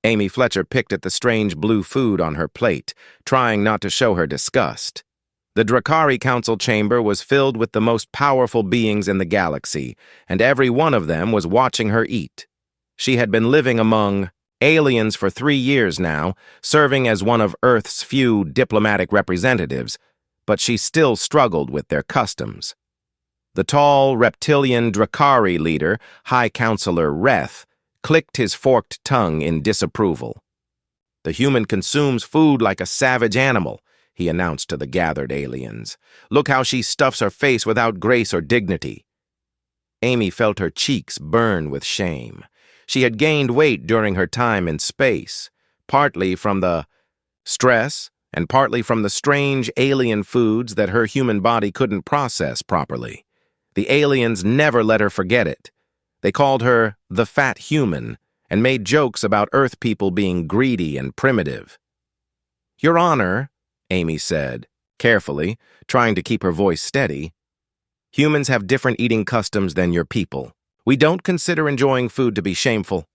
Amy Fletcher picked at the strange blue food on her plate, trying not to show her disgust. The Drakari Council chamber was filled with the most powerful beings in the galaxy, and every one of them was watching her eat. She had been living among aliens for 3 years now, serving as one of Earth's few diplomatic representatives, but she still struggled with their customs. The tall, reptilian Drakari leader, High Counselor Reth, clicked his forked tongue in disapproval. "The human consumes food like a savage animal," he announced to the gathered aliens. "Look how she stuffs her face without grace or dignity." Amy felt her cheeks burn with shame. She had gained weight during her time in space, partly from the stress and partly from the strange alien foods that her human body couldn't process properly. The aliens never let her forget it. They called her the fat human and made jokes about Earth people being greedy and primitive. "Your Honor," Amy said, carefully, trying to keep her voice steady, "humans have different eating customs than your people. We don't consider enjoying food to be shameful."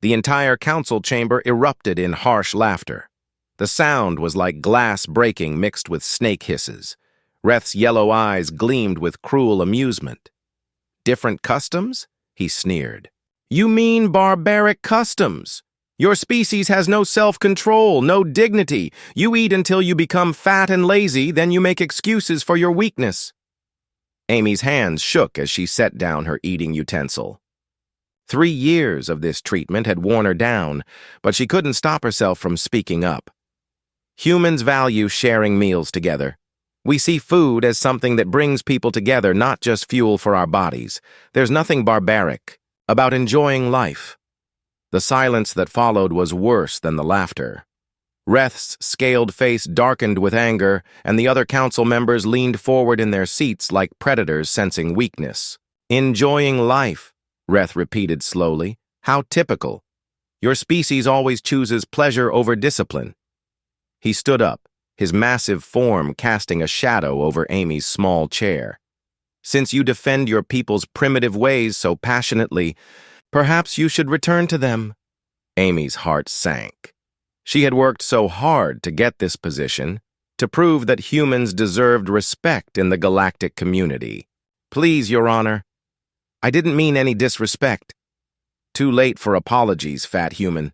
The entire council chamber erupted in harsh laughter. The sound was like glass breaking mixed with snake hisses. Reth's yellow eyes gleamed with cruel amusement. "Different customs?" he sneered. "You mean barbaric customs. Your species has no self-control, no dignity. You eat until you become fat and lazy, then you make excuses for your weakness." Amy's hands shook as she set down her eating utensil. 3 years of this treatment had worn her down, but she couldn't stop herself from speaking up. "Humans value sharing meals together. We see food as something that brings people together, not just fuel for our bodies. There's nothing barbaric about enjoying life." The silence that followed was worse than the laughter. Reth's scaled face darkened with anger, and the other council members leaned forward in their seats like predators sensing weakness. "Enjoying life," Reth repeated slowly. "How typical. Your species always chooses pleasure over discipline." He stood up, his massive form casting a shadow over Amy's small chair. "Since you defend your people's primitive ways so passionately, perhaps you should return to them." Amy's heart sank. She had worked so hard to get this position, to prove that humans deserved respect in the galactic community. "Please, Your Honor. I didn't mean any disrespect." "Too late for apologies, fat human."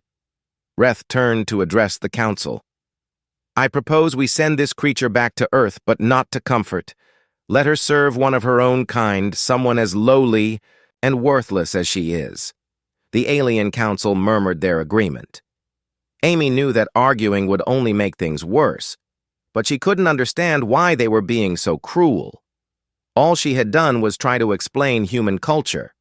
Reth turned to address the council. "I propose we send this creature back to Earth, but not to comfort. Let her serve one of her own kind, someone as lowly and worthless as she is." The alien council murmured their agreement. Amy knew that arguing would only make things worse, but she couldn't understand why they were being so cruel. All she had done was try to explain human culture.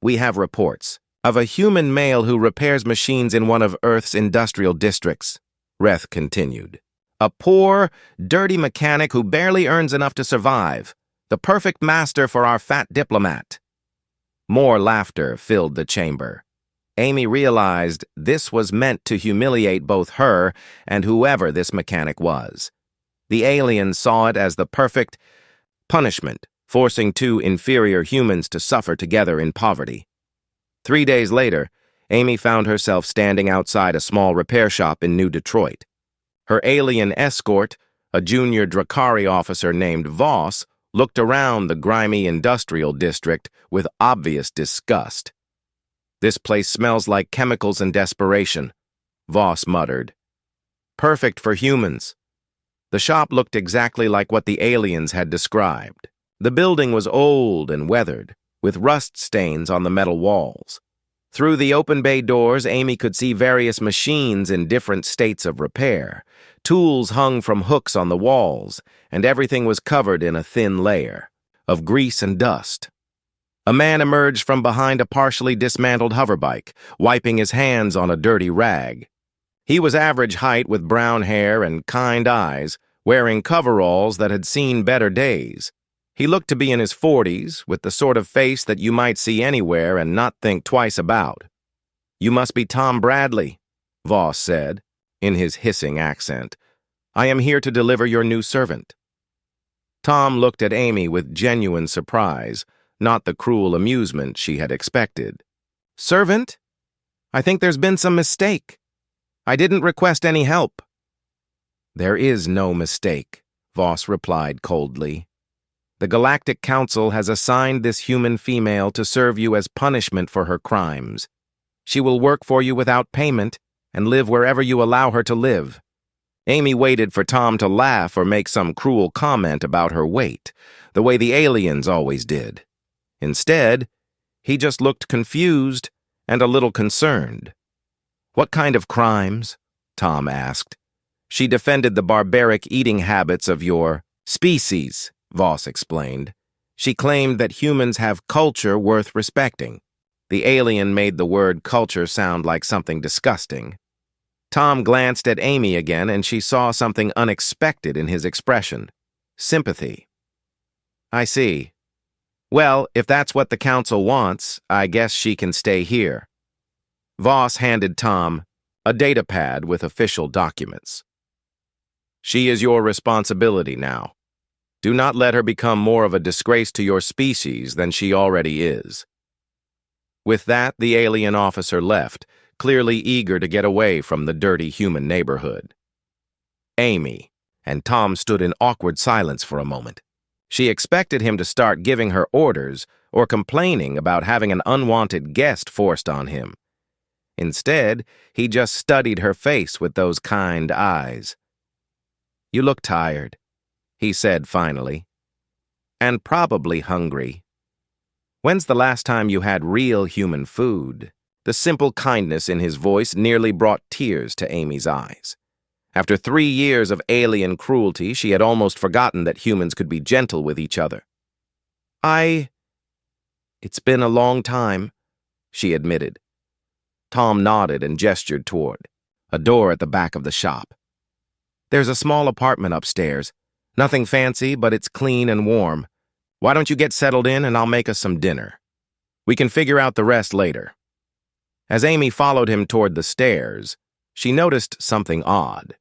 "We have reports of a human male who repairs machines in one of Earth's industrial districts," Reth continued. "A poor, dirty mechanic who barely earns enough to survive. The perfect master for our fat diplomat." More laughter filled the chamber. Amy realized this was meant to humiliate both her and whoever this mechanic was. The aliens saw it as the perfect punishment, forcing 2 inferior humans to suffer together in poverty. 3 days later, Amy found herself standing outside a small repair shop in New Detroit. Her alien escort, a junior Drakari officer named Voss, looked around the grimy industrial district with obvious disgust. "This place smells like chemicals and desperation," Voss muttered. "Perfect for humans." The shop looked exactly like what the aliens had described. The building was old and weathered, with rust stains on the metal walls. Through the open bay doors, Amy could see various machines in different states of repair. Tools hung from hooks on the walls, and everything was covered in a thin layer of grease and dust. A man emerged from behind a partially dismantled hoverbike, wiping his hands on a dirty rag. He was average height with brown hair and kind eyes, wearing coveralls that had seen better days. He looked to be in his 40s, with the sort of face that you might see anywhere and not think twice about. "You must be Tom Bradley," Voss said, in his hissing accent. "I am here to deliver your new servant." Tom looked at Amy with genuine surprise, not the cruel amusement she had expected. "Servant? I think there's been some mistake. I didn't request any help." "There is no mistake," Voss replied coldly. "The Galactic Council has assigned this human female to serve you as punishment for her crimes. She will work for you without payment and live wherever you allow her to live." Amy waited for Tom to laugh or make some cruel comment about her weight, the way the aliens always did. Instead, he just looked confused and a little concerned. "What kind of crimes?" Tom asked. "She defended the barbaric eating habits of your species," Voss explained. "She claimed that humans have culture worth respecting." The alien made the word culture sound like something disgusting. Tom glanced at Amy again, and she saw something unexpected in his expression. Sympathy. "I see. Well, if that's what the council wants, I guess she can stay here." Voss handed Tom a data pad with official documents. "She is your responsibility now. Do not let her become more of a disgrace to your species than she already is." With that, the alien officer left, clearly eager to get away from the dirty human neighborhood. Amy and Tom stood in awkward silence for a moment. She expected him to start giving her orders or complaining about having an unwanted guest forced on him. Instead, he just studied her face with those kind eyes. "You look tired," he said finally, "and probably hungry. When's the last time you had real human food?" The simple kindness in his voice nearly brought tears to Amy's eyes. After 3 years of alien cruelty, she had almost forgotten that humans could be gentle with each other. It's been a long time," she admitted. Tom nodded and gestured toward a door at the back of the shop. "There's a small apartment upstairs. Nothing fancy, but it's clean and warm. Why don't you get settled in and I'll make us some dinner? We can figure out the rest later." As Amy followed him toward the stairs, she noticed something odd.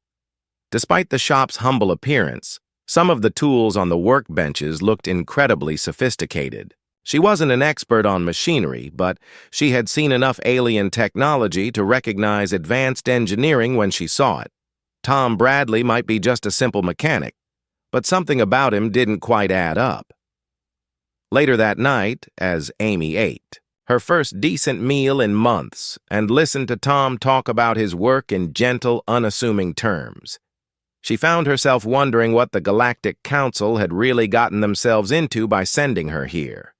Despite the shop's humble appearance, some of the tools on the workbenches looked incredibly sophisticated. She wasn't an expert on machinery, but she had seen enough alien technology to recognize advanced engineering when she saw it. Tom Bradley might be just a simple mechanic, but something about him didn't quite add up. Later that night, as Amy ate her first decent meal in months, and listened to Tom talk about his work in gentle, unassuming terms, she found herself wondering what the Galactic Council had really gotten themselves into by sending her here.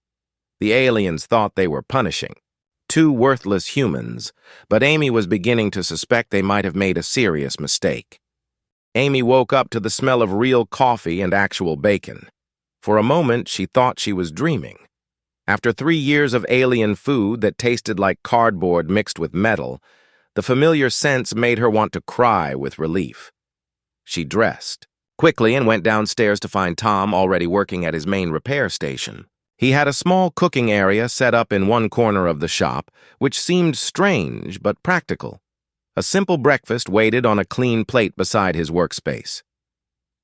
The aliens thought they were punishing 2 worthless humans, but Amy was beginning to suspect they might have made a serious mistake. Amy woke up to the smell of real coffee and actual bacon. For a moment, she thought she was dreaming. After 3 years of alien food that tasted like cardboard mixed with metal, the familiar scents made her want to cry with relief. She dressed quickly and went downstairs to find Tom already working at his main repair station. He had a small cooking area set up in one corner of the shop, which seemed strange but practical. A simple breakfast waited on a clean plate beside his workspace.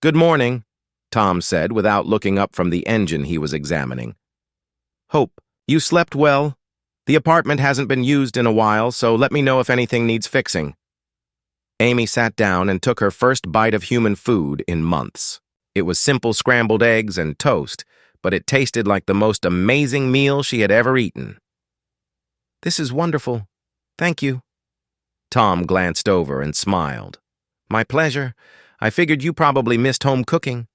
"Good morning," Tom said without looking up from the engine he was examining. "Hope you slept well. The apartment hasn't been used in a while, so let me know if anything needs fixing." Amy sat down and took her first bite of human food in months. It was simple scrambled eggs and toast, but it tasted like the most amazing meal she had ever eaten. "This is wonderful. Thank you." Tom glanced over and smiled. "My pleasure. I figured you probably missed home cooking."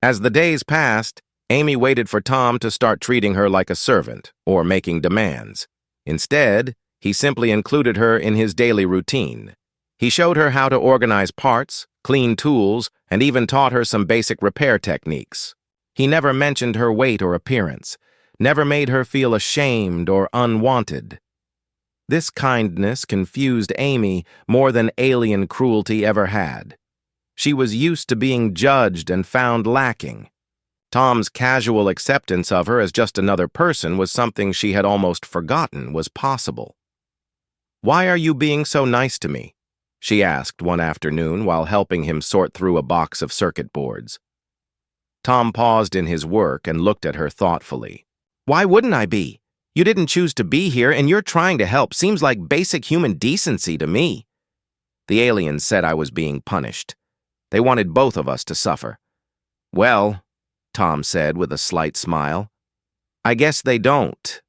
As the days passed, Amy waited for Tom to start treating her like a servant or making demands. Instead, he simply included her in his daily routine. He showed her how to organize parts, clean tools, and even taught her some basic repair techniques. He never mentioned her weight or appearance, never made her feel ashamed or unwanted. This kindness confused Amy more than alien cruelty ever had. She was used to being judged and found lacking. Tom's casual acceptance of her as just another person was something she had almost forgotten was possible. "Why are you being so nice to me?" she asked one afternoon while helping him sort through a box of circuit boards. Tom paused in his work and looked at her thoughtfully. "Why wouldn't I be? You didn't choose to be here, and you're trying to help. Seems like basic human decency to me. The aliens said I was being punished. They wanted both of us to suffer. Well, Tom said with a slight smile, I guess they don't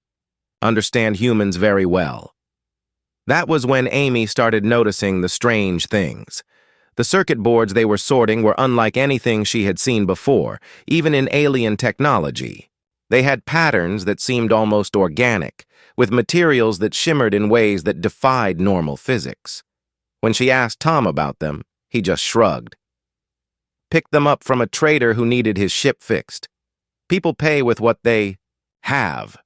understand humans very well. That was when Amy started noticing the strange things. The circuit boards they were sorting were unlike anything she had seen before, even in alien technology. They had patterns that seemed almost organic, with materials that shimmered in ways that defied normal physics. When she asked Tom about them, he just shrugged. Picked them up from a trader who needed his ship fixed. People pay with what they have.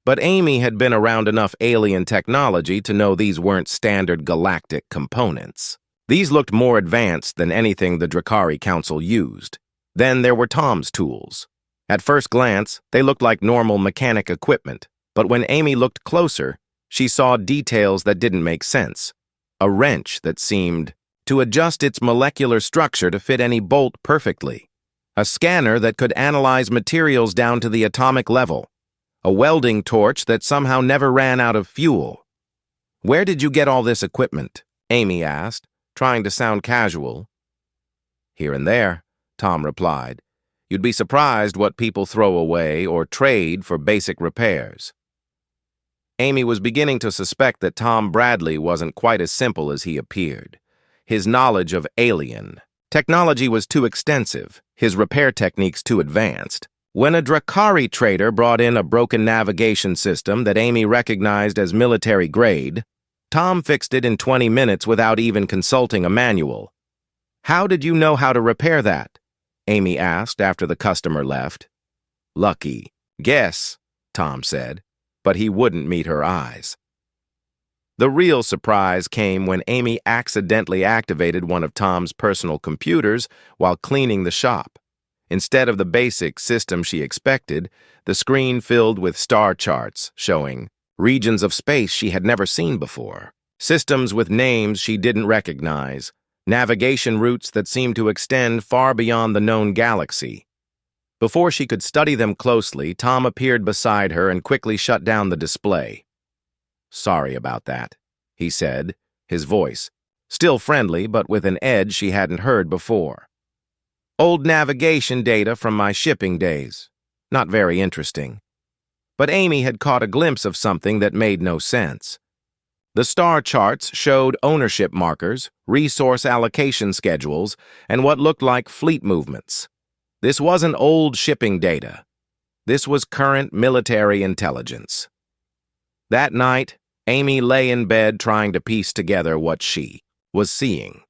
But Amy had been around enough alien technology to know these weren't standard galactic components. These looked more advanced than anything the Drakari Council used. Then there were Tom's tools. At first glance, they looked like normal mechanic equipment, but when Amy looked closer, she saw details that didn't make sense. A wrench that seemed to adjust its molecular structure to fit any bolt perfectly. A scanner that could analyze materials down to the atomic level. A welding torch that somehow never ran out of fuel. Where did you get all this equipment? Amy asked, trying to sound casual. Here and there, Tom replied. You'd be surprised what people throw away or trade for basic repairs. Amy was beginning to suspect that Tom Bradley wasn't quite as simple as he appeared. His knowledge of alien technology was too extensive, his repair techniques too advanced. When a Drakari trader brought in a broken navigation system that Amy recognized as military grade, Tom fixed it in 20 minutes without even consulting a manual. How did you know how to repair that? Amy asked after the customer left. Lucky. Guess, Tom said, but he wouldn't meet her eyes. The real surprise came when Amy accidentally activated one of Tom's personal computers while cleaning the shop. Instead of the basic system she expected, the screen filled with star charts showing regions of space she had never seen before, systems with names she didn't recognize, navigation routes that seemed to extend far beyond the known galaxy. Before she could study them closely, Tom appeared beside her and quickly shut down the display. Sorry about that, he said, his voice still friendly but with an edge she hadn't heard before. Old navigation data from my shipping days. Not very interesting. But Amy had caught a glimpse of something that made no sense. The star charts showed ownership markers, resource allocation schedules, and what looked like fleet movements. This wasn't old shipping data. This was current military intelligence. That night, Amy lay in bed trying to piece together what she was seeing.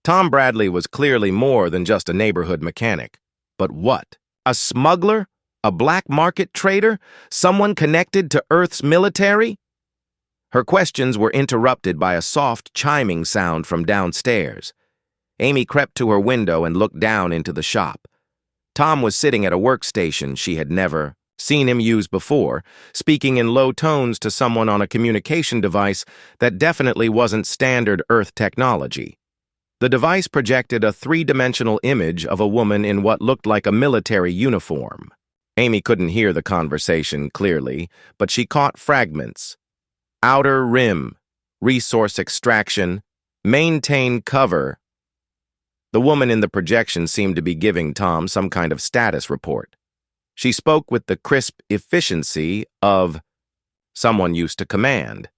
Tom Bradley was clearly more than just a neighborhood mechanic. But what? A smuggler? A black market trader? Someone connected to Earth's military? Her questions were interrupted by a soft chiming sound from downstairs. Amy crept to her window and looked down into the shop. Tom was sitting at a workstation she had never seen him use before, speaking in low tones to someone on a communication device that definitely wasn't standard Earth technology. The device projected a three-dimensional image of a woman in what looked like a military uniform. Amy couldn't hear the conversation clearly, but she caught fragments. Outer rim, resource extraction, maintain cover. The woman in the projection seemed to be giving Tom some kind of status report. She spoke with the crisp efficiency of someone used to command,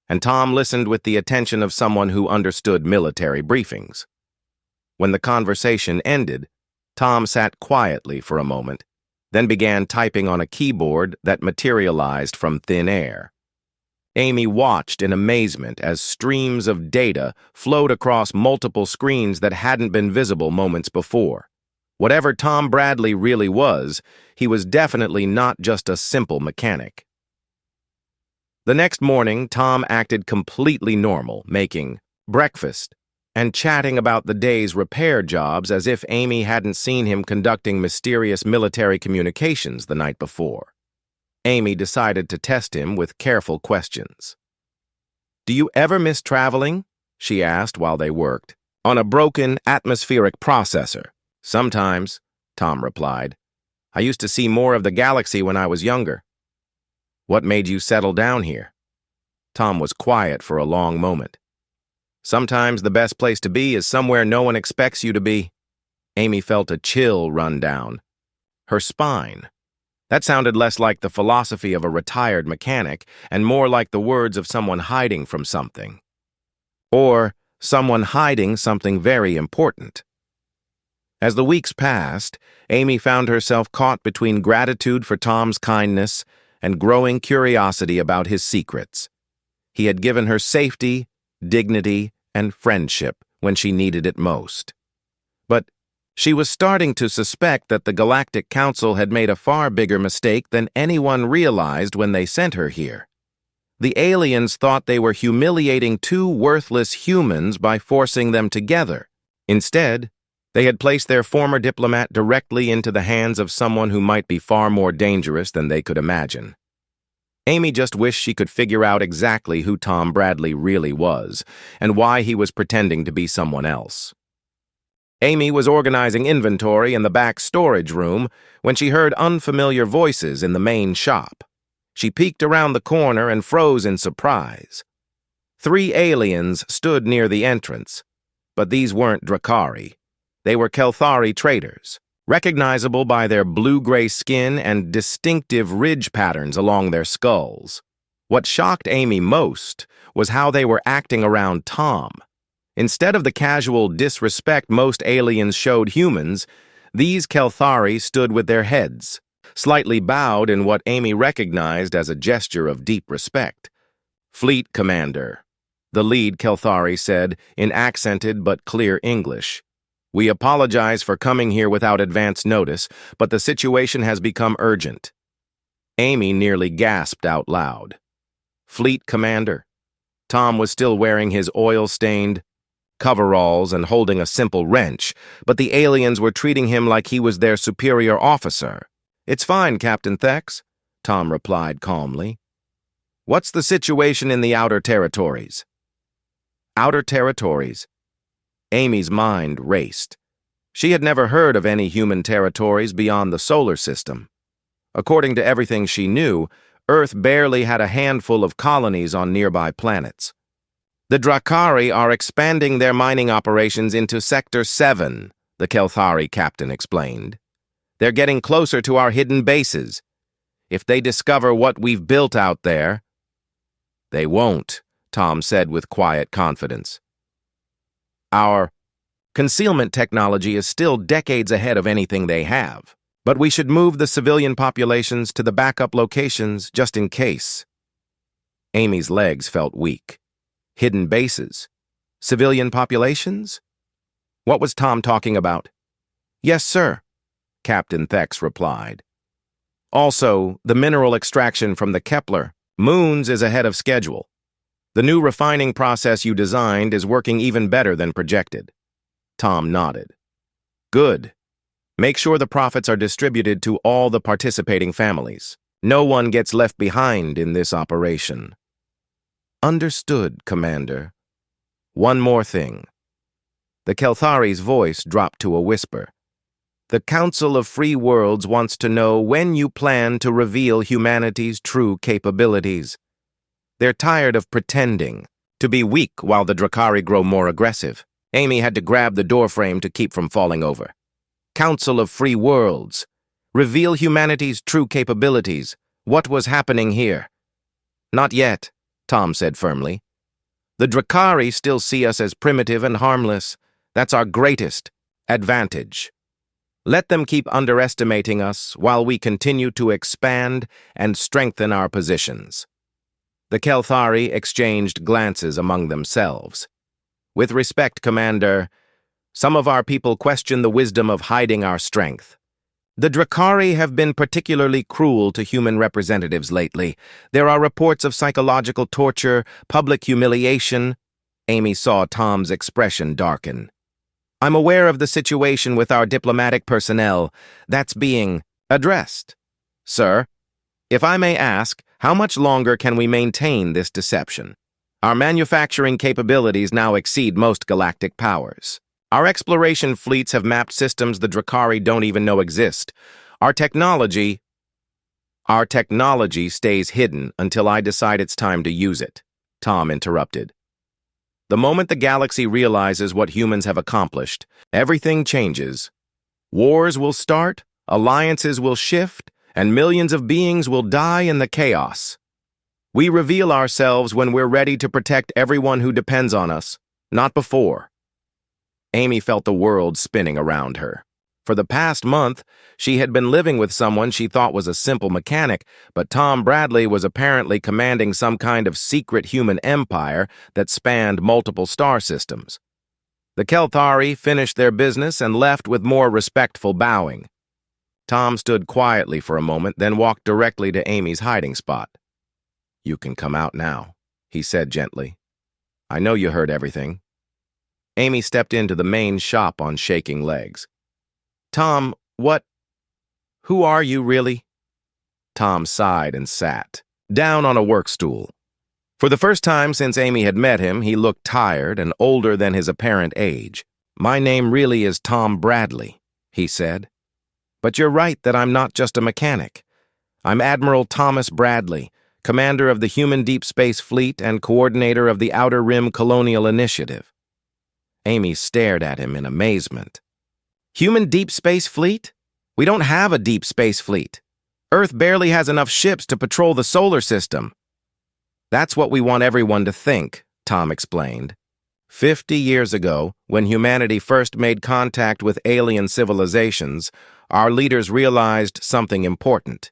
and Tom listened with the attention of someone who understood military briefings. When the conversation ended, Tom sat quietly for a moment, then began typing on a keyboard that materialized from thin air. Amy watched in amazement as streams of data flowed across multiple screens that hadn't been visible moments before. Whatever Tom Bradley really was, he was definitely not just a simple mechanic. The next morning, Tom acted completely normal, making breakfast and chatting about the day's repair jobs as if Amy hadn't seen him conducting mysterious military communications the night before. Amy decided to test him with careful questions. "Do you ever miss traveling?" she asked while they worked. "On a broken atmospheric processor." "Sometimes," Tom replied. "I used to see more of the galaxy when I was younger." What made you settle down here? Tom was quiet for a long moment. Sometimes the best place to be is somewhere no one expects you to be. Amy felt a chill run down her spine. That sounded less like the philosophy of a retired mechanic and more like the words of someone hiding from something. Or someone hiding something very important. As the weeks passed, Amy found herself caught between gratitude for Tom's kindness and growing curiosity about his secrets. He had given her safety, dignity, and friendship when she needed it most. But she was starting to suspect that the Galactic Council had made a far bigger mistake than anyone realized when they sent her here. The aliens thought they were humiliating two worthless humans by forcing them together. Instead, they had placed their former diplomat directly into the hands of someone who might be far more dangerous than they could imagine. Amy just wished she could figure out exactly who Tom Bradley really was and why he was pretending to be someone else. Amy was organizing inventory in the back storage room when she heard unfamiliar voices in the main shop. She peeked around the corner and froze in surprise. 3 aliens stood near the entrance, but these weren't Drakari. They were Kelthari traders, recognizable by their blue-gray skin and distinctive ridge patterns along their skulls. What shocked Amy most was how they were acting around Tom. Instead of the casual disrespect most aliens showed humans, these Kelthari stood with their heads, slightly bowed in what Amy recognized as a gesture of deep respect. "Fleet Commander," the lead Kelthari said in accented but clear English. "We apologize for coming here without advance notice, but the situation has become urgent." Amy nearly gasped out loud. Fleet Commander. Tom was still wearing his oil-stained coveralls and holding a simple wrench, but the aliens were treating him like he was their superior officer. "It's fine, Captain Thex," Tom replied calmly. "What's the situation in the Outer Territories?" Outer Territories? Amy's mind raced. She had never heard of any human territories beyond the solar system. According to everything she knew, Earth barely had a handful of colonies on nearby planets. "The Drakari are expanding their mining operations into Sector 7, the Kelthari captain explained. "They're getting closer to our hidden bases. If they discover what we've built out there—" "They won't," Tom said with quiet confidence. "Our concealment technology is still decades ahead of anything they have, but we should move the civilian populations to the backup locations just in case." Amy's legs felt weak. Hidden bases? Civilian populations? What was Tom talking about? "Yes, sir," Captain Thex replied. "Also, the mineral extraction from the Kepler moons is ahead of schedule. The new refining process you designed is working even better than projected." Tom nodded. "Good. Make sure the profits are distributed to all the participating families. No one gets left behind in this operation." "Understood, Commander. One more thing." The Kelthari's voice dropped to a whisper. "The Council of Free Worlds wants to know when you plan to reveal humanity's true capabilities. They're tired of pretending to be weak while the Drakari grow more aggressive." Amy had to grab the doorframe to keep from falling over. "Council of Free Worlds. Reveal humanity's true capabilities. What was happening here?" "Not yet," Tom said firmly. "The Drakari still see us as primitive and harmless. That's our greatest advantage. Let them keep underestimating us while we continue to expand and strengthen our positions." The Kelthari exchanged glances among themselves. "With respect, Commander, some of our people question the wisdom of hiding our strength. The Drakari have been particularly cruel to human representatives lately. There are reports of psychological torture, public humiliation." Amy saw Tom's expression darken. "I'm aware of the situation with our diplomatic personnel. That's being addressed. Sir, if I may ask, how much longer can we maintain this deception? Our manufacturing capabilities now exceed most galactic powers. Our exploration fleets have mapped systems the Drakari don't even know exist. Our technology—" Our technology stays hidden until I decide it's time to use it, Tom interrupted. The moment the galaxy realizes what humans have accomplished, everything changes. Wars will start, alliances will shift, and millions of beings will die in the chaos. We reveal ourselves when we're ready to protect everyone who depends on us, not before. Amy felt the world spinning around her. For the past month, she had been living with someone she thought was a simple mechanic, but Tom Bradley was apparently commanding some kind of secret human empire that spanned multiple star systems. The Kelthari finished their business and left with more respectful bowing. Tom stood quietly for a moment, then walked directly to Amy's hiding spot. "You can come out now," he said gently. "I know you heard everything." Amy stepped into the main shop on shaking legs. "Tom, who are you, really?" Tom sighed and sat, down on a work stool. For the first time since Amy had met him, he looked tired and older than his apparent age. "My name really is Tom Bradley," he said. "But you're right that I'm not just a mechanic. I'm Admiral Thomas Bradley, commander of the Human Deep Space Fleet and coordinator of the Outer Rim Colonial Initiative." Amy stared at him in amazement. "Human Deep Space Fleet? We don't have a deep space fleet. Earth barely has enough ships to patrol the solar system." "That's what we want everyone to think," Tom explained. 50 years ago, when humanity first made contact with alien civilizations, our leaders realized something important.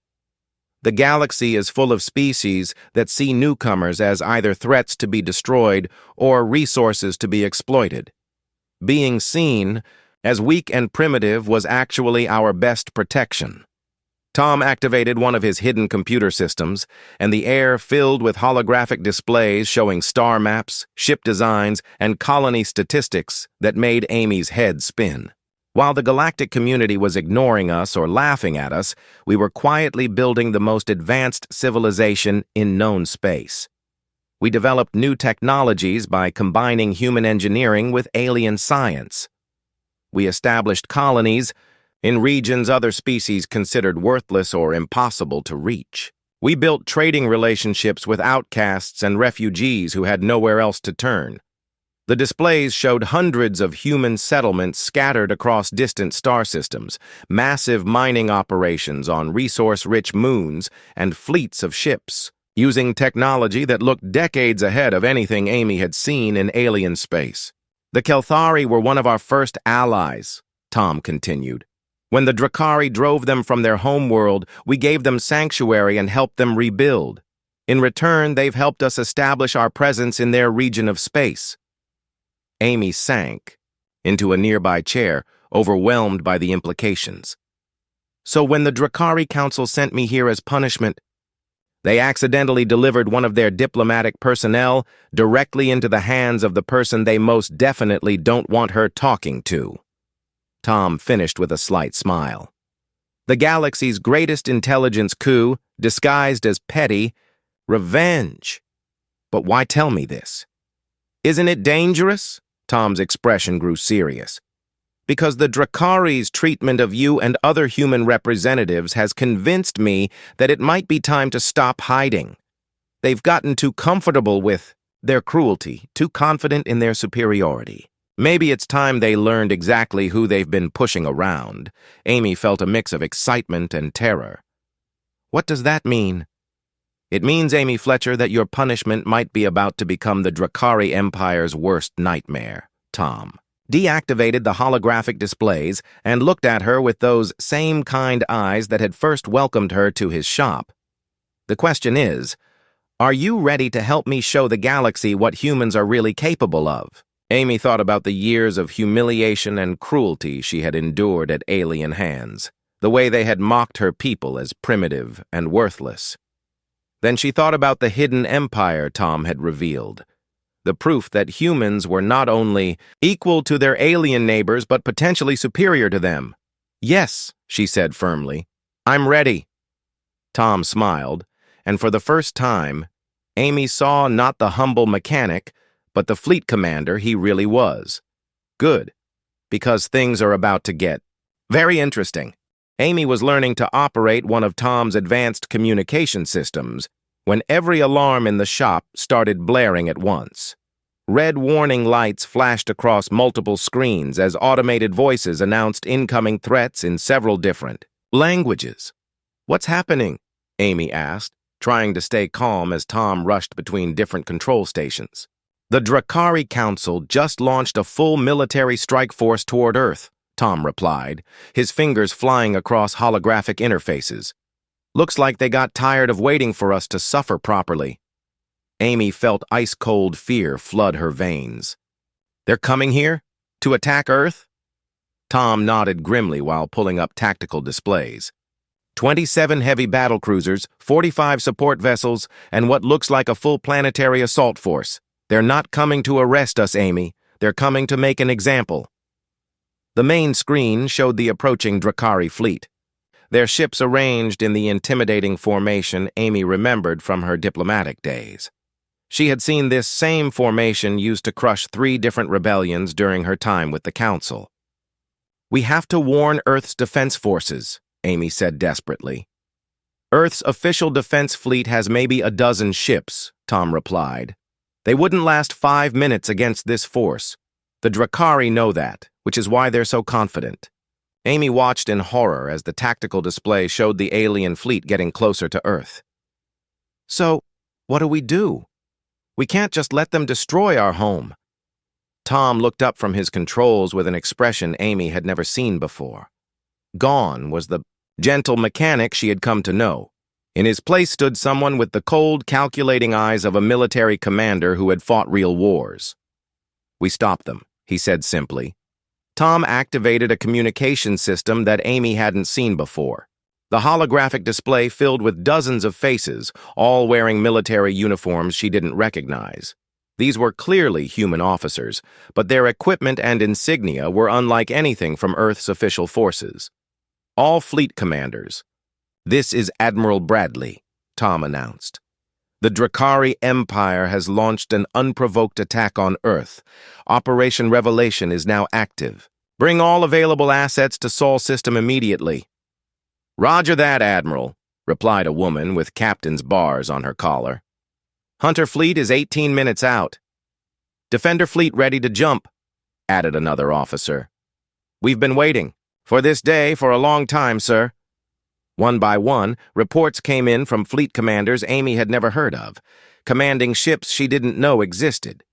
The galaxy is full of species that see newcomers as either threats to be destroyed or resources to be exploited. Being seen as weak and primitive was actually our best protection. Tom activated one of his hidden computer systems, and the air filled with holographic displays showing star maps, ship designs, and colony statistics that made Amy's head spin. While the galactic community was ignoring us or laughing at us, we were quietly building the most advanced civilization in known space. We developed new technologies by combining human engineering with alien science. We established colonies in regions other species considered worthless or impossible to reach. We built trading relationships with outcasts and refugees who had nowhere else to turn. The displays showed hundreds of human settlements scattered across distant star systems, massive mining operations on resource-rich moons, and fleets of ships, using technology that looked decades ahead of anything Amy had seen in alien space. "The Kelthari were one of our first allies," Tom continued. "When the Drakari drove them from their homeworld, we gave them sanctuary and helped them rebuild. In return, they've helped us establish our presence in their region of space." Amy sank into a nearby chair, overwhelmed by the implications. "So when the Drakari Council sent me here as punishment, they accidentally delivered one of their diplomatic personnel directly into the hands of the person they most definitely don't want her talking to." Tom finished with a slight smile. "The galaxy's greatest intelligence coup, disguised as petty revenge. But why tell me this? Isn't it dangerous?" Tom's expression grew serious. "Because the Drakari's treatment of you and other human representatives has convinced me that it might be time to stop hiding. They've gotten too comfortable with their cruelty, too confident in their superiority. Maybe it's time they learned exactly who they've been pushing around." Amy felt a mix of excitement and terror. "What does that mean?" "It means, Amy Fletcher, that your punishment might be about to become the Drakari Empire's worst nightmare." Tom deactivated the holographic displays and looked at her with those same kind eyes that had first welcomed her to his shop. "The question is, are you ready to help me show the galaxy what humans are really capable of?" Amy thought about the years of humiliation and cruelty she had endured at alien hands, the way they had mocked her people as primitive and worthless. Then she thought about the hidden empire Tom had revealed, the proof that humans were not only equal to their alien neighbors but potentially superior to them. "Yes," she said firmly, "I'm ready." Tom smiled, and for the first time, Amy saw not the humble mechanic, but the fleet commander he really was. Good, because things are about to get very interesting. Amy was learning to operate one of Tom's advanced communication systems when every alarm in the shop started blaring at once. Red warning lights flashed across multiple screens as automated voices announced incoming threats in several different languages. "What's happening?" Amy asked, trying to stay calm as Tom rushed between different control stations. "The Drakari Council just launched a full military strike force toward Earth," Tom replied, his fingers flying across holographic interfaces. "Looks like they got tired of waiting for us to suffer properly." Amy felt ice-cold fear flood her veins. "They're coming here? To attack Earth?" Tom nodded grimly while pulling up tactical displays. 27 heavy battlecruisers, 45 support vessels, and what looks like a full planetary assault force. They're not coming to arrest us, Amy. They're coming to make an example. The main screen showed the approaching Drakari fleet. Their ships arranged in the intimidating formation Amy remembered from her diplomatic days. She had seen this same formation used to crush 3 different rebellions during her time with the Council. "We have to warn Earth's defense forces," Amy said desperately. "Earth's official defense fleet has maybe a dozen ships," Tom replied. "They wouldn't last 5 minutes against this force. The Drakari know that, which is why they're so confident." Amy watched in horror as the tactical display showed the alien fleet getting closer to Earth. "So, what do we do? We can't just let them destroy our home." Tom looked up from his controls with an expression Amy had never seen before. Gone was the gentle mechanic she had come to know. In his place stood someone with the cold, calculating eyes of a military commander who had fought real wars. "We stopped them," he said simply. Tom activated a communication system that Amy hadn't seen before. The holographic display filled with dozens of faces, all wearing military uniforms she didn't recognize. These were clearly human officers, but their equipment and insignia were unlike anything from Earth's official forces. "All fleet commanders. This is Admiral Bradley," Tom announced. "The Drakari Empire has launched an unprovoked attack on Earth. Operation Revelation is now active. Bring all available assets to Sol System immediately." "Roger that, Admiral," replied a woman with captain's bars on her collar. "Hunter Fleet is 18 minutes out." "Defender Fleet ready to jump," added another officer. "We've been waiting for this day for a long time, sir." One by one, reports came in from fleet commanders Amy had never heard of, commanding ships she didn't know existed.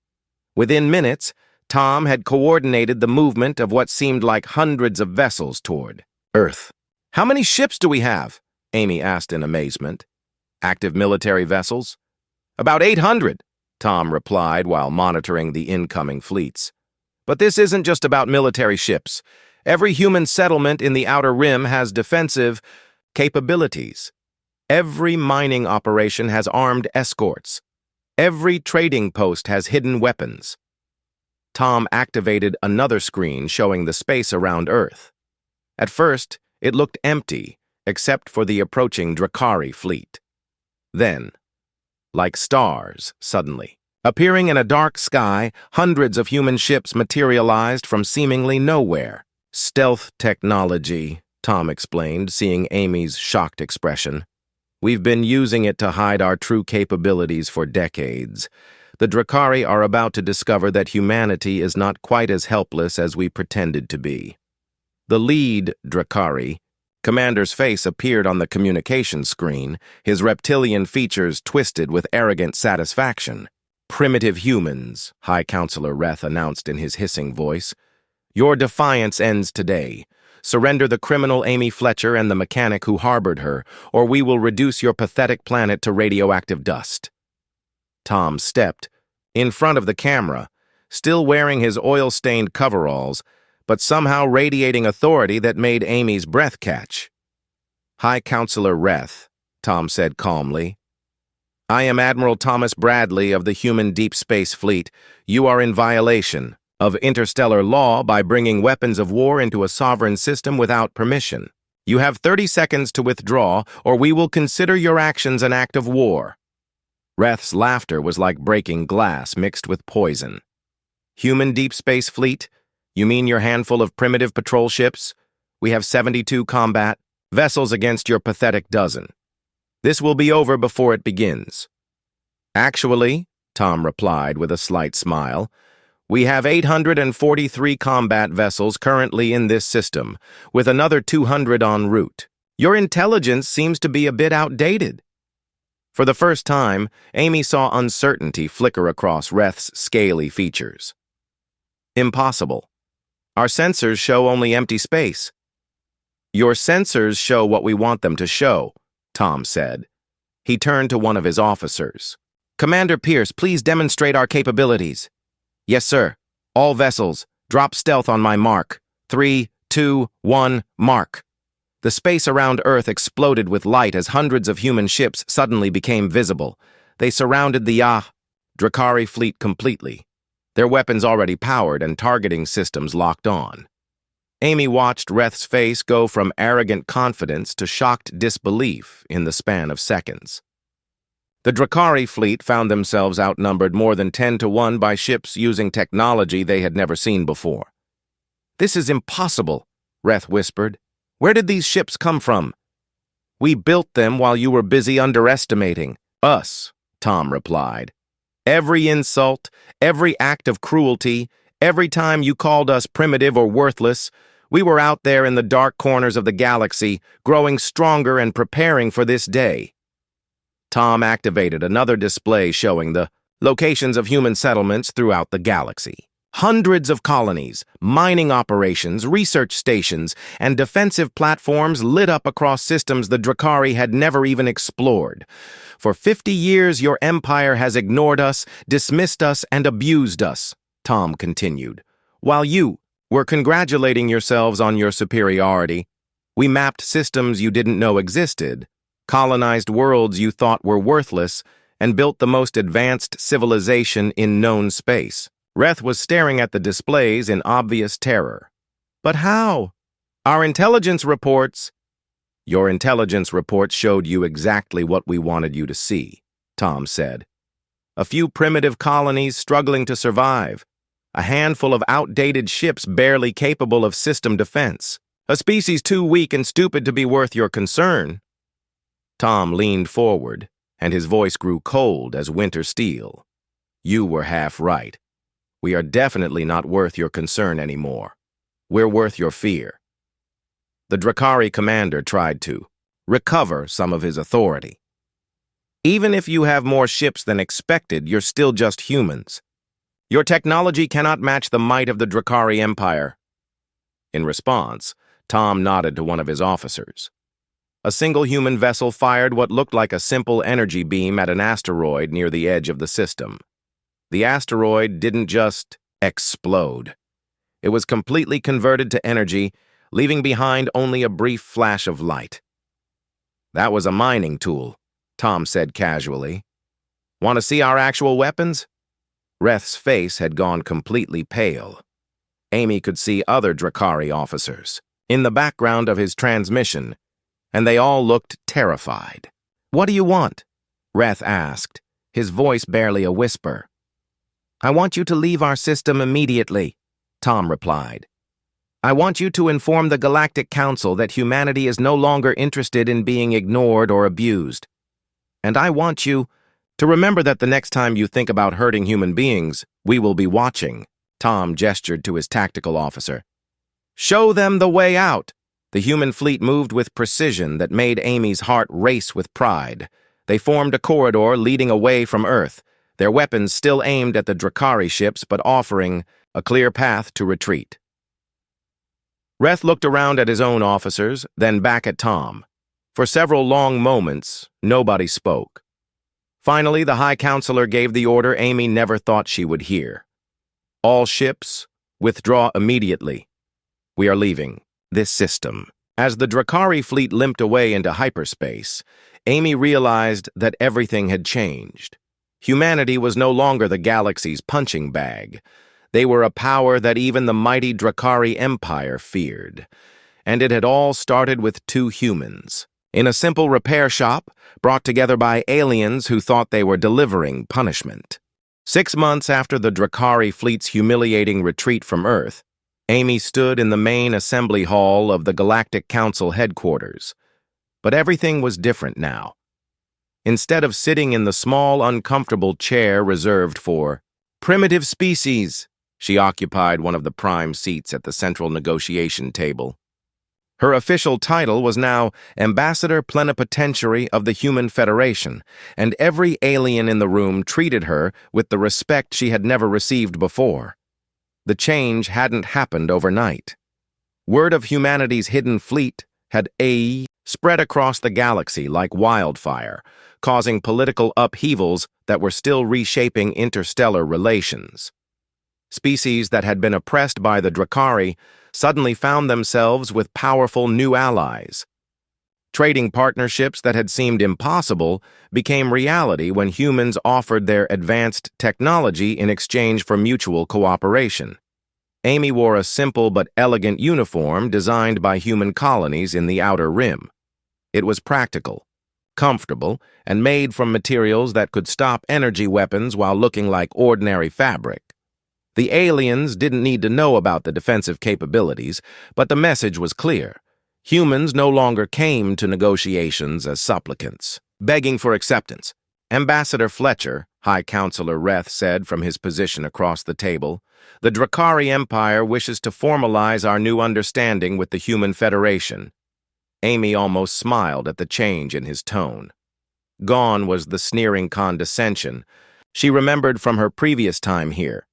Within minutes, Tom had coordinated the movement of what seemed like hundreds of vessels toward Earth. "How many ships do we have?" Amy asked in amazement. "Active military vessels?" "About 800, Tom replied while monitoring the incoming fleets. "But this isn't just about military ships. Every human settlement in the Outer Rim has defensive capabilities. Every mining operation has armed escorts. Every trading post has hidden weapons." Tom activated another screen showing the space around Earth. At first, it looked empty, except for the approaching Drakari fleet. Then, like stars, suddenly, appearing in a dark sky, hundreds of human ships materialized from seemingly nowhere. "Stealth technology," Tom explained, seeing Amy's shocked expression. "We've been using it to hide our true capabilities for decades. The Drakari are about to discover that humanity is not quite as helpless as we pretended to be." The lead Drakari, commander's face appeared on the communication screen, his reptilian features twisted with arrogant satisfaction. "Primitive humans," High Counselor Reth announced in his hissing voice. "Your defiance ends today. Surrender the criminal Amy Fletcher and the mechanic who harbored her, or we will reduce your pathetic planet to radioactive dust." Tom stepped in front of the camera, still wearing his oil-stained coveralls, but somehow radiating authority that made Amy's breath catch. "High Counselor Reth," Tom said calmly. "I am Admiral Thomas Bradley of the Human Deep Space Fleet. You are in violation of interstellar law by bringing weapons of war into a sovereign system without permission. You have 30 seconds to withdraw, or we will consider your actions an act of war." Reth's laughter was like breaking glass mixed with poison. "Human Deep Space Fleet? You mean your handful of primitive patrol ships? We have 72 combat Vessels against your pathetic dozen. This will be over before it begins. Actually, Tom replied with a slight smile, we have 843 combat vessels currently in this system, with another 200 en route. Your intelligence seems to be a bit outdated. For the first time, Amy saw uncertainty flicker across Reth's scaly features. Impossible. Our sensors show only empty space. Your sensors show what we want them to show, Tom said. He turned to one of his officers. Commander Pierce, please demonstrate our capabilities. Yes, sir. All vessels, drop stealth on my mark. 3, 2, 1, mark. The space around Earth exploded with light as hundreds of human ships suddenly became visible. They surrounded the Drakari fleet completely, their weapons already powered and targeting systems locked on. Amy watched Reth's face go from arrogant confidence to shocked disbelief in the span of seconds. The Drakari fleet found themselves outnumbered more than 10 to 1 by ships using technology they had never seen before. This is impossible, Reth whispered. Where did these ships come from? We built them while you were busy underestimating us, Tom replied. Every insult, every act of cruelty, every time you called us primitive or worthless, we were out there in the dark corners of the galaxy, growing stronger and preparing for this day. Tom activated another display showing the locations of human settlements throughout the galaxy. Hundreds of colonies, mining operations, research stations, and defensive platforms lit up across systems the Drakari had never even explored. For 50 years, your empire has ignored us, dismissed us, and abused us, Tom continued. While you were congratulating yourselves on your superiority, we mapped systems you didn't know existed, colonized worlds you thought were worthless, and built the most advanced civilization in known space. Reth was staring at the displays in obvious terror. But how? Our intelligence reports... Your intelligence reports showed you exactly what we wanted you to see, Tom said. A few primitive colonies struggling to survive. A handful of outdated ships barely capable of system defense. A species too weak and stupid to be worth your concern. Tom leaned forward, and his voice grew cold as winter steel. You were half right. We are definitely not worth your concern anymore. We're worth your fear. The Drakari commander tried to recover some of his authority. Even if you have more ships than expected, you're still just humans. Your technology cannot match the might of the Drakari Empire. In response, Tom nodded to one of his officers. A single human vessel fired what looked like a simple energy beam at an asteroid near the edge of the system. The asteroid didn't just explode. It was completely converted to energy, leaving behind only a brief flash of light. That was a mining tool, Tom said casually. Want to see our actual weapons? Reth's face had gone completely pale. Amy could see other Drakari officers in the background of his transmission, and they all looked terrified. What do you want? Reth asked, his voice barely a whisper. I want you to leave our system immediately, Tom replied. I want you to inform the Galactic Council that humanity is no longer interested in being ignored or abused. And I want you to remember that the next time you think about hurting human beings, we will be watching, Tom gestured to his tactical officer. Show them the way out. The human fleet moved with precision that made Amy's heart race with pride. They formed a corridor leading away from Earth, their weapons still aimed at the Drakari ships but offering a clear path to retreat. Reth looked around at his own officers, then back at Tom. For several long moments, nobody spoke. Finally, the High Counselor gave the order Amy never thought she would hear. All ships, withdraw immediately. We are leaving this system. As the Drakari fleet limped away into hyperspace, Amy realized that everything had changed. Humanity was no longer the galaxy's punching bag. They were a power that even the mighty Drakari Empire feared. And it had all started with 2 humans. In a simple repair shop, brought together by aliens who thought they were delivering punishment. 6 months after the Drakari fleet's humiliating retreat from Earth, Amy stood in the main assembly hall of the Galactic Council headquarters, But everything was different now. Instead of sitting in the small, uncomfortable chair reserved for primitive species, she occupied one of the prime seats at the central negotiation table. Her official title was now Ambassador Plenipotentiary of the Human Federation, and every alien in the room treated her with the respect she had never received before. The change hadn't happened overnight. Word of humanity's hidden fleet had spread across the galaxy like wildfire, causing political upheavals that were still reshaping interstellar relations. Species that had been oppressed by the Drakari suddenly found themselves with powerful new allies. Trading partnerships that had seemed impossible became reality when humans offered their advanced technology in exchange for mutual cooperation. Amy wore a simple but elegant uniform designed by human colonies in the Outer Rim. It was practical, comfortable, and made from materials that could stop energy weapons while looking like ordinary fabric. The aliens didn't need to know about the defensive capabilities, but the message was clear. Humans no longer came to negotiations as supplicants, begging for acceptance. Ambassador Fletcher, High Counselor Reth said from his position across the table, "The Drakari Empire wishes to formalize our new understanding with the Human Federation." Amy almost smiled at the change in his tone. Gone was the sneering condescension she remembered from her previous time here.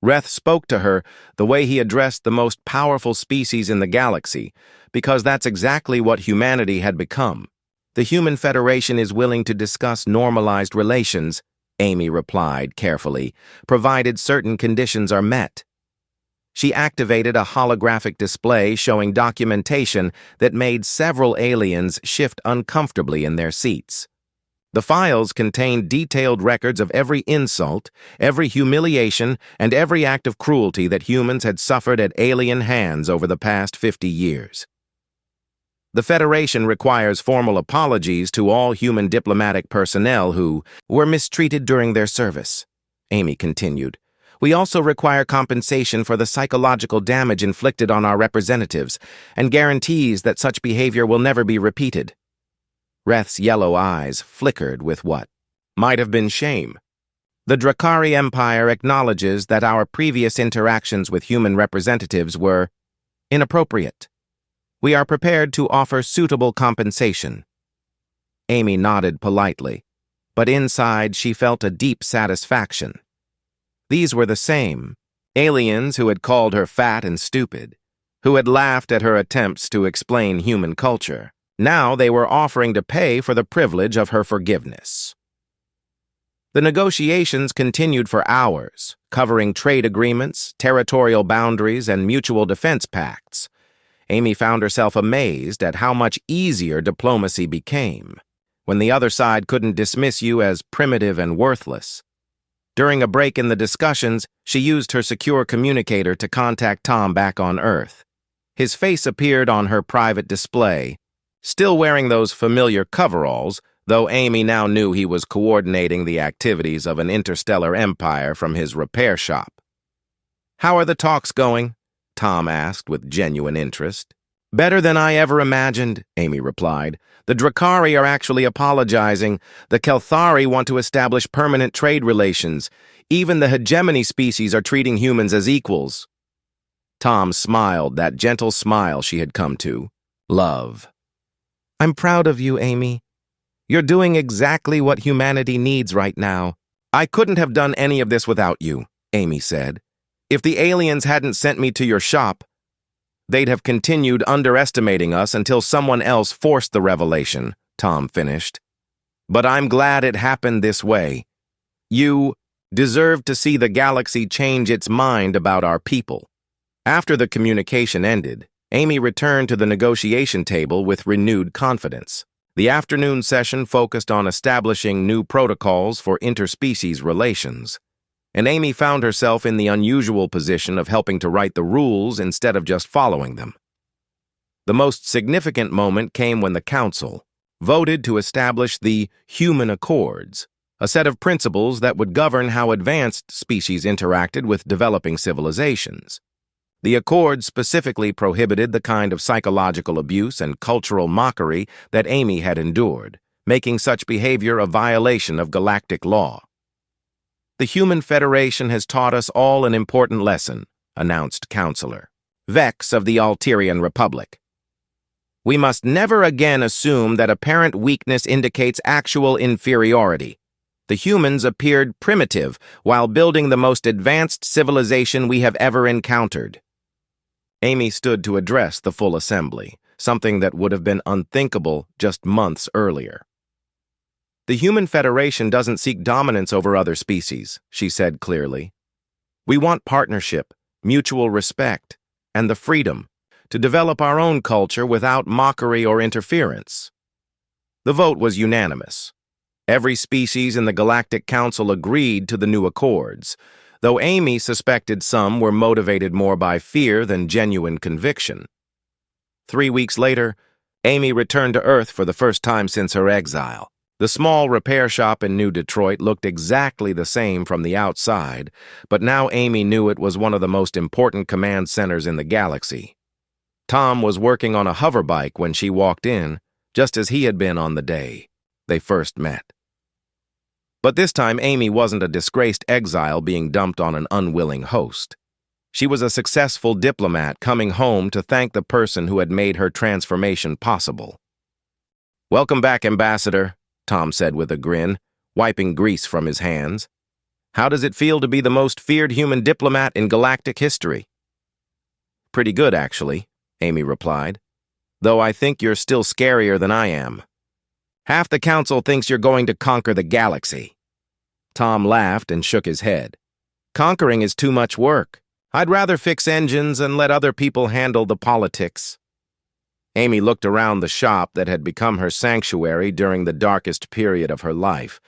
Reth spoke to her the way he addressed the most powerful species in the galaxy, because that's exactly what humanity had become. "The Human Federation is willing to discuss normalized relations," Amy replied carefully, "provided certain conditions are met." She activated a holographic display showing documentation that made several aliens shift uncomfortably in their seats. The files contained detailed records of every insult, every humiliation, and every act of cruelty that humans had suffered at alien hands over the past 50 years. "The Federation requires formal apologies to all human diplomatic personnel who were mistreated during their service," Amy continued. "We also require compensation for the psychological damage inflicted on our representatives and guarantees that such behavior will never be repeated." Reth's yellow eyes flickered with what might have been shame. "The Drakari Empire acknowledges that our previous interactions with human representatives were inappropriate. We are prepared to offer suitable compensation." Amy nodded politely, but inside she felt a deep satisfaction. These were the same aliens who had called her fat and stupid, who had laughed at her attempts to explain human culture. Now they were offering to pay for the privilege of her forgiveness. The negotiations continued for hours, covering trade agreements, territorial boundaries, and mutual defense pacts. Amy found herself amazed at how much easier diplomacy became, when the other side couldn't dismiss you as primitive and worthless. During a break in the discussions, she used her secure communicator to contact Tom back on Earth. His face appeared on her private display, still wearing those familiar coveralls, though Amy now knew he was coordinating the activities of an interstellar empire from his repair shop. "How are the talks going?" Tom asked with genuine interest. "Better than I ever imagined," Amy replied. "The Drakari are actually apologizing. The Kelthari want to establish permanent trade relations. Even the hegemony species are treating humans as equals." Tom smiled, that gentle smile she had come to love. "I'm proud of you, Amy. You're doing exactly what humanity needs right now." "I couldn't have done any of this without you," Amy said. "If the aliens hadn't sent me to your shop, they'd have continued underestimating us until someone else forced the revelation," Tom finished. "But I'm glad it happened this way. You deserve to see the galaxy change its mind about our people." After the communication ended, Amy returned to the negotiation table with renewed confidence. The afternoon session focused on establishing new protocols for interspecies relations, and Amy found herself in the unusual position of helping to write the rules instead of just following them. The most significant moment came when the Council voted to establish the Human Accords, a set of principles that would govern how advanced species interacted with developing civilizations. The Accord specifically prohibited the kind of psychological abuse and cultural mockery that Amy had endured, making such behavior a violation of galactic law. "The Human Federation has taught us all an important lesson," announced Counselor Vex of the Alterian Republic. "We must never again assume that apparent weakness indicates actual inferiority. The humans appeared primitive while building the most advanced civilization we have ever encountered." Amy stood to address the full assembly, something that would have been unthinkable just months earlier. "The Human Federation doesn't seek dominance over other species," she said clearly. "We want partnership, mutual respect, and the freedom to develop our own culture without mockery or interference." The vote was unanimous. Every species in the Galactic Council agreed to the new accords, though Amy suspected some were motivated more by fear than genuine conviction. 3 weeks later, Amy returned to Earth for the first time since her exile. The small repair shop in New Detroit looked exactly the same from the outside, but now Amy knew it was one of the most important command centers in the galaxy. Tom was working on a hoverbike when she walked in, just as he had been on the day they first met. But this time, Amy wasn't a disgraced exile being dumped on an unwilling host. She was a successful diplomat coming home to thank the person who had made her transformation possible. "Welcome back, Ambassador," Tom said with a grin, wiping grease from his hands. "How does it feel to be the most feared human diplomat in galactic history?" "Pretty good, actually," Amy replied. "Though I think you're still scarier than I am. Half the council thinks you're going to conquer the galaxy." Tom laughed and shook his head. "Conquering is too much work. I'd rather fix engines and let other people handle the politics." Amy looked around the shop that had become her sanctuary during the darkest period of her life.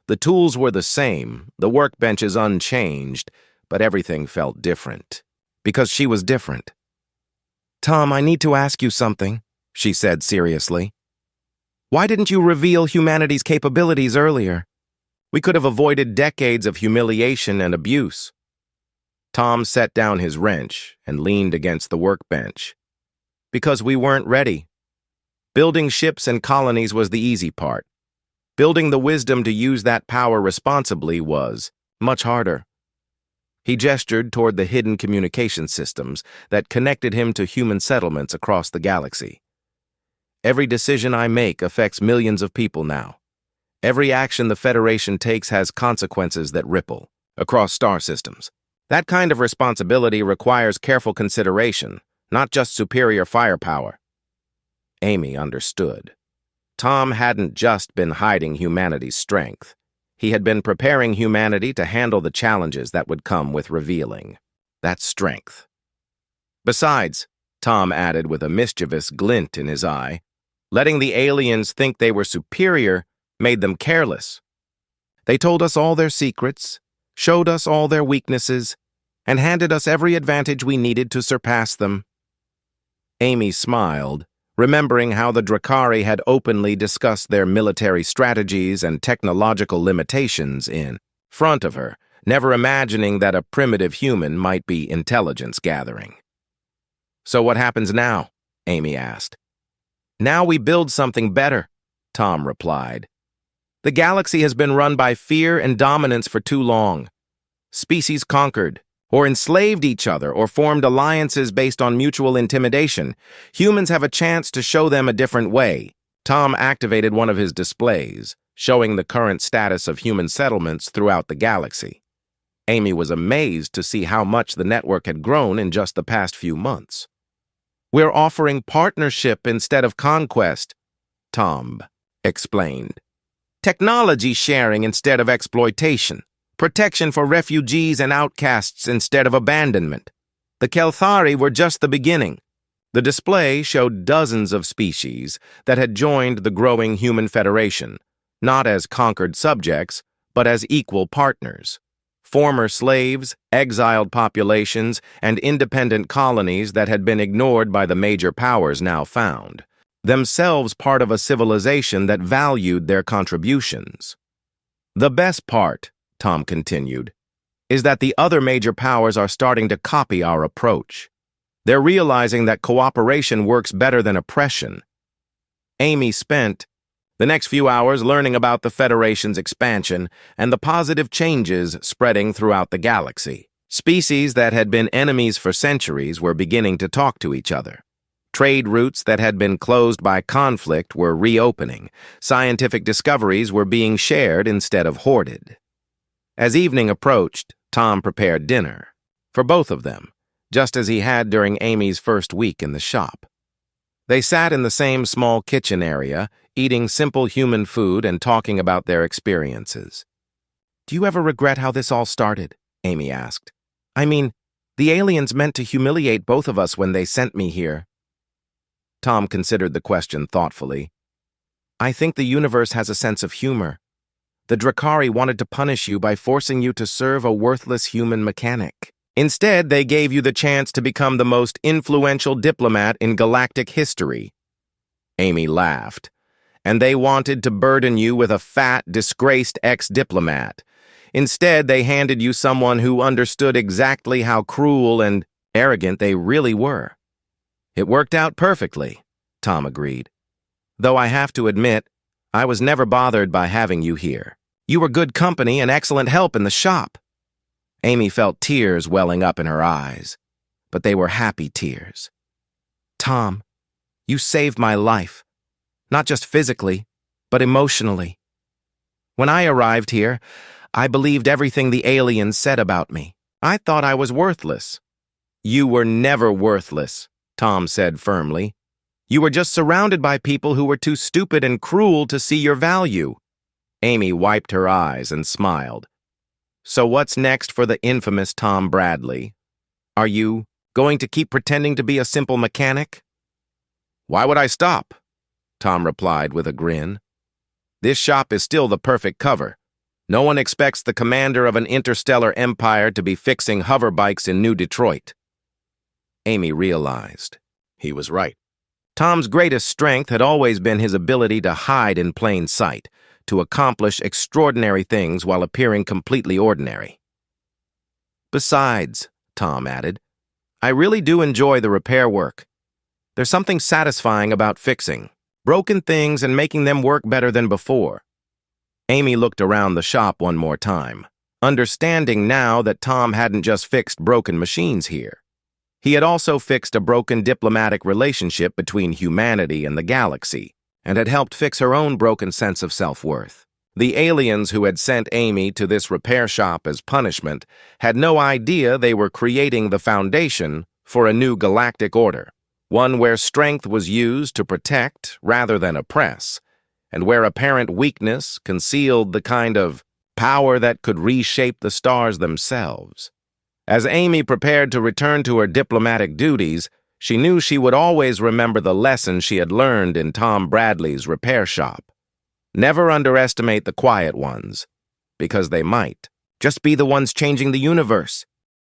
The tools were the same, the workbenches unchanged, but everything felt different. Because she was different. "Tom, I need to ask you something," she said seriously. "Why didn't you reveal humanity's capabilities earlier? We could have avoided decades of humiliation and abuse." Tom set down his wrench and leaned against the workbench. "Because we weren't ready. Building ships and colonies was the easy part. Building the wisdom to use that power responsibly was much harder." He gestured toward the hidden communication systems that connected him to human settlements across the galaxy. "Every decision I make affects millions of people now. Every action the Federation takes has consequences that ripple across star systems. That kind of responsibility requires careful consideration, not just superior firepower." Amy understood. Tom hadn't just been hiding humanity's strength. He had been preparing humanity to handle the challenges that would come with revealing that strength. "Besides," Tom added with a mischievous glint in his eye, "letting the aliens think they were superior made them careless. They told us all their secrets, showed us all their weaknesses, and handed us every advantage we needed to surpass them." Amy smiled, remembering how the Drakari had openly discussed their military strategies and technological limitations in front of her, never imagining that a primitive human might be intelligence gathering. "So what happens now?" Amy asked. "Now we build something better," Tom replied. "The galaxy has been run by fear and dominance for too long. Species conquered, or enslaved each other, or formed alliances based on mutual intimidation. Humans have a chance to show them a different way." Tom activated one of his displays, showing the current status of human settlements throughout the galaxy. Amy was amazed to see how much the network had grown in just the past few months. "We're offering partnership instead of conquest," Tom explained. "Technology sharing instead of exploitation. Protection for refugees and outcasts instead of abandonment. The Kelthari were just the beginning." The display showed dozens of species that had joined the growing Human Federation, not as conquered subjects, but as equal partners. Former slaves, exiled populations, and independent colonies that had been ignored by the major powers now found themselves part of a civilization that valued their contributions. "The best part," Tom continued, "is that the other major powers are starting to copy our approach. They're realizing that cooperation works better than oppression. Amy spent the next few hours learning about the Federation's expansion and the positive changes spreading throughout the galaxy. Species that had been enemies for centuries were beginning to talk to each other. Trade routes that had been closed by conflict were reopening. Scientific discoveries were being shared instead of hoarded. As evening approached, Tom prepared dinner for both of them, just as he had during Amy's first week in the shop. They sat in the same small kitchen area, eating simple human food and talking about their experiences. "Do you ever regret how this all started?" Amy asked. "I mean, the aliens meant to humiliate both of us when they sent me here." Tom considered the question thoughtfully. "I think the universe has a sense of humor. The Drakari wanted to punish you by forcing you to serve a worthless human mechanic. Instead, they gave you the chance to become the most influential diplomat in galactic history." Amy laughed. "And they wanted to burden you with a fat, disgraced ex-diplomat. Instead, they handed you someone who understood exactly how cruel and arrogant they really were." "It worked out perfectly," Tom agreed. "Though I have to admit, I was never bothered by having you here. You were good company and excellent help in the shop." Amy felt tears welling up in her eyes, but they were happy tears. "Tom, you saved my life, not just physically, but emotionally. When I arrived here, I believed everything the aliens said about me. I thought I was worthless." "You were never worthless," Tom said firmly. "You were just surrounded by people who were too stupid and cruel to see your value." Amy wiped her eyes and smiled. "So what's next for the infamous Tom Bradley? Are you going to keep pretending to be a simple mechanic?" "Why would I stop?" Tom replied with a grin. "This shop is still the perfect cover. No one expects the commander of an interstellar empire to be fixing hover bikes in New Detroit." Amy realized he was right. Tom's greatest strength had always been his ability to hide in plain sight, to accomplish extraordinary things while appearing completely ordinary. "Besides," Tom added, "I really do enjoy the repair work. There's something satisfying about fixing broken things and making them work better than before." Amy looked around the shop one more time, understanding now that Tom hadn't just fixed broken machines here. He had also fixed a broken diplomatic relationship between humanity and the galaxy, and had helped fix her own broken sense of self-worth. The aliens who had sent Amy to this repair shop as punishment had no idea they were creating the foundation for a new galactic order, one where strength was used to protect rather than oppress, and where apparent weakness concealed the kind of power that could reshape the stars themselves. As Amy prepared to return to her diplomatic duties, she knew she would always remember the lesson she had learned in Tom Bradley's repair shop. Never underestimate the quiet ones, because they might just be the ones changing the universe.